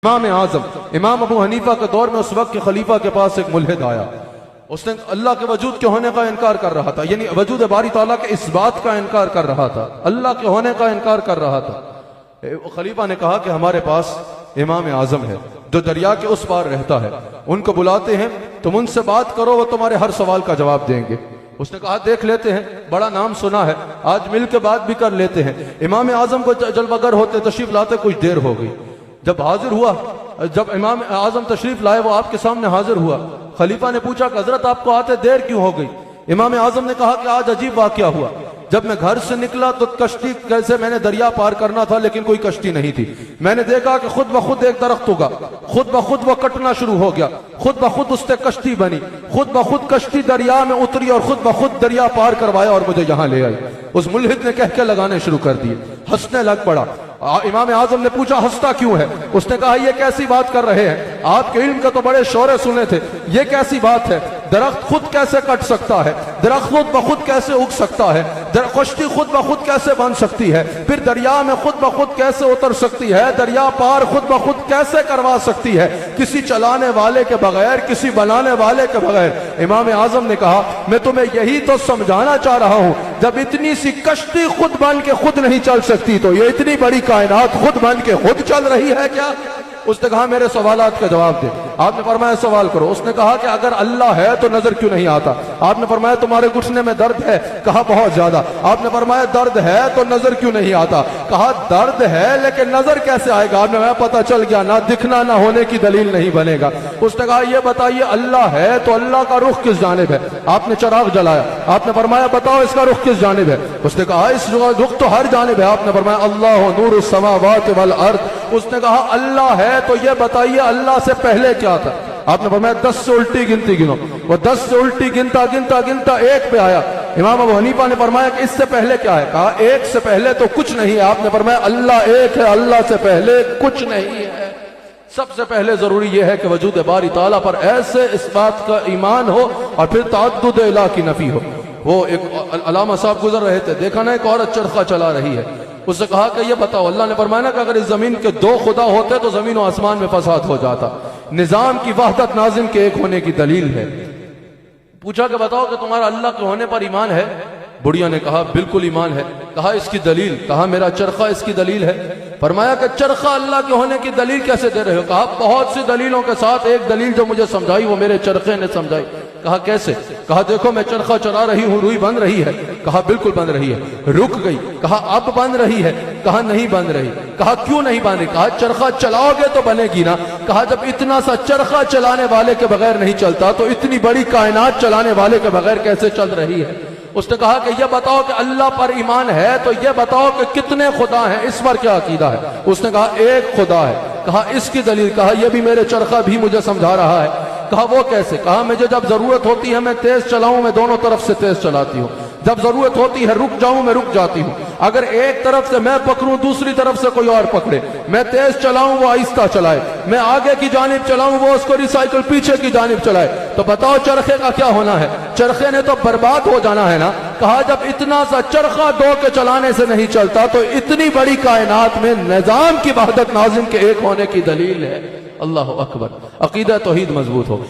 امام اعظم امام ابو حنیفہ کے دور میں اس وقت کے خلیفہ کے پاس ایک ملحد آیا. اس نے اللہ کے وجود کے ہونے کا انکار کر رہا تھا، یعنی وجود باری تعالیٰ کے اس بات کا انکار کر رہا تھا، اللہ کے ہونے کا انکار کر رہا تھا. خلیفہ نے کہا کہ ہمارے پاس امام اعظم ہے جو دریا کے اس پار رہتا ہے، ان کو بلاتے ہیں، تم ان سے بات کرو، وہ تمہارے ہر سوال کا جواب دیں گے. اس نے کہا دیکھ لیتے ہیں، بڑا نام سنا ہے، آج مل کے بات بھی کر لیتے ہیں. امام اعظم کو جلوہ گر ہوتے تشریف لاتے کچھ دیر ہو گئی. جب حاضر ہوا، جب امام اعظم تشریف لائے، وہ آپ کے سامنے حاضر ہوا. خلیفہ نے پوچھا کہ حضرت آپ کو آتے دیر کیوں ہو گئی؟ امام اعظم نے کہا کہ آج عجیب واقعہ ہوا. جب میں گھر سے نکلا تو کشتی کیسے میں نے دریا پار کرنا تھا لیکن کوئی کشتی نہیں تھی. میں نے دیکھا کہ خود بخود ایک درخت ہوگا، خود بخود وہ کٹنا شروع ہو گیا، خود بخود اس سے کشتی بنی، خود بخود کشتی دریا میں اتری اور خود بخود دریا پار کروایا اور مجھے یہاں لے آئی. اس ملحد نے کہہ کے لگانے شروع کر دیے، ہنسنے لگ پڑا. امام اعظم نے پوچھا ہنستا کیوں ہے؟ اس نے کہا یہ کیسی بات کر رہے ہیں، آپ کے علم کا تو بڑے شورے سنے تھے، یہ کیسی بات ہے؟ درخت خود کیسے کٹ سکتا ہے؟ درخت خود بخود کیسے اگ سکتا ہے؟ کشتی خود بخود کیسے بن سکتی ہے؟ پھر دریا میں خود بخود کیسے اتر سکتی ہے؟ دریا پار خود بخود کیسے کروا سکتی ہے کسی چلانے والے کے بغیر، کسی بنانے والے کے بغیر؟ امام اعظم نے کہا میں تمہیں یہی تو سمجھانا چاہ رہا ہوں، جب اتنی سی کشتی خود بن کے خود نہیں چل سکتی تو یہ اتنی بڑی کائنات خود بن کے خود چل رہی ہے کیا؟ اس نے کہا میرے سوالات کا جواب دے. آپ نے فرمایا سوال کرو. اس نے کہا کہ اگر اللہ ہے تو نظر کیوں نہیں آتا؟ آپ نے فرمایا تمہارے گھٹنے میں درد ہے؟ کہا بہت زیادہ. آپ نے فرمایا درد ہے تو نظر کیوں نہیں آتا؟ کہا درد ہے لیکن نظر کیسے آئے گا؟ آپ نے کہا پتہ چل گیا، نہ دکھنا نہ ہونے کی دلیل نہیں بنے گا. اس نے کہا یہ بتائیے اللہ ہے تو اللہ کا رخ کس جانب ہے؟ آپ نے چراغ جلایا. آپ نے فرمایا بتاؤ اس کا رخ کس جانب ہے؟ اس نے کہا اس رخ تو ہر جانب ہے. آپ نے فرمایا اللہ نور السماوات والارض. اس نے کہا اللہ ہے تو یہ بتائیے اللہ سے پہلے کیا تھا؟ آپ نے فرمایا 10 سے الٹی گنتی گنو. وہ 10 سے الٹی گنتا گنتا گنتا 1 پہ آیا. امام ابو حنیفہ نے فرمایا کہ اس سے پہلے کیا ہے؟ کہا 1 سے پہلے تو کچھ نہیں ہے. آپ نے فرمایا اللہ ایک ہے، اللہ سے پہلے کچھ نہیں ہے. سب سے پہلے ضروری یہ ہے کہ وجود باری تعالیٰ پر ایسے اس بات کا ایمان ہو اور پھر تعدد الہ کی نفی ہو. وہ ایک علامہ صاحب گزر رہے تھے، دیکھا نا ایک عورت چرخہ چلا رہی ہے. اس سے کہا کہ یہ بتاؤ، اللہ نے فرمایا نا کہ اگر اس زمین کے 2 خدا ہوتے تو زمین و آسمان میں فساد ہو جاتا. نظام کی وحدت ناظم کے ایک ہونے کی دلیل ہے. پوچھا کہ بتاؤ کہ تمہارا اللہ کے ہونے پر ایمان ہے؟ بڑھیا نے کہا بالکل ایمان ہے. کہا اس کی دلیل؟ کہا میرا چرخہ اس کی دلیل ہے. فرمایا کہ چرخہ اللہ کے ہونے کی دلیل کیسے دے رہے ہو؟ کہا بہت سی دلیلوں کے ساتھ ایک دلیل جو مجھے سمجھائی وہ میرے چرخے نے سمجھائی. کہا کیسے؟ کہا دیکھو میں چرخہ چلا رہی ہوں، روئی بن رہی ہے. کہا بالکل بن رہی ہے. رک گئی. کہا اب بن رہی ہے. کہا نہیں بن رہی. کہا کیوں نہیں بن رہی؟ کہا چرخہ چلاؤ گے تو بنے گی نا. کہا جب اتنا سا چرخہ چلانے والے کے بغیر نہیں چلتا تو اتنی بڑی کائنات چلانے والے کے بغیر کیسے چل رہی ہے؟ اس نے کہا کہ یہ بتاؤ کہ اللہ پر ایمان ہے تو یہ بتاؤ کہ کتنے خدا ہیں، اس پر کیا عقیدہ ہے؟ اس نے کہا ایک خدا ہے. کہا اس کی دلیل؟ کہا یہ بھی میرے چرخہ بھی مجھے سمجھا رہا ہے. کہا وہ کیسے؟ کہا مجھے جب ضرورت ہوتی ہے میں تیز چلاؤں، میں دونوں طرف سے تیز چلاتی ہوں. جب ضرورت ہوتی ہے رک جاؤں، میں رک جاتی ہوں. اگر ایک طرف سے میں پکڑوں دوسری طرف سے کوئی اور پکڑے، میں تیز چلاؤں وہ آہستہ چلائے، میں آگے کی جانب چلاؤں وہ اس کو ریسائیکل پیچھے کی جانب چلائے. تو بتاؤ چرخے کا کیا ہونا ہے؟ چرخے نے تو برباد ہو جانا ہے نا. کہا جب اتنا سا چرخہ 2 کے چلانے سے نہیں چلتا تو اتنی بڑی کائنات میں نظام کی وحدت ناظم کے ایک ہونے کی دلیل ہے. اللہ اکبر. عقیدہ توحید مضبوط ہو.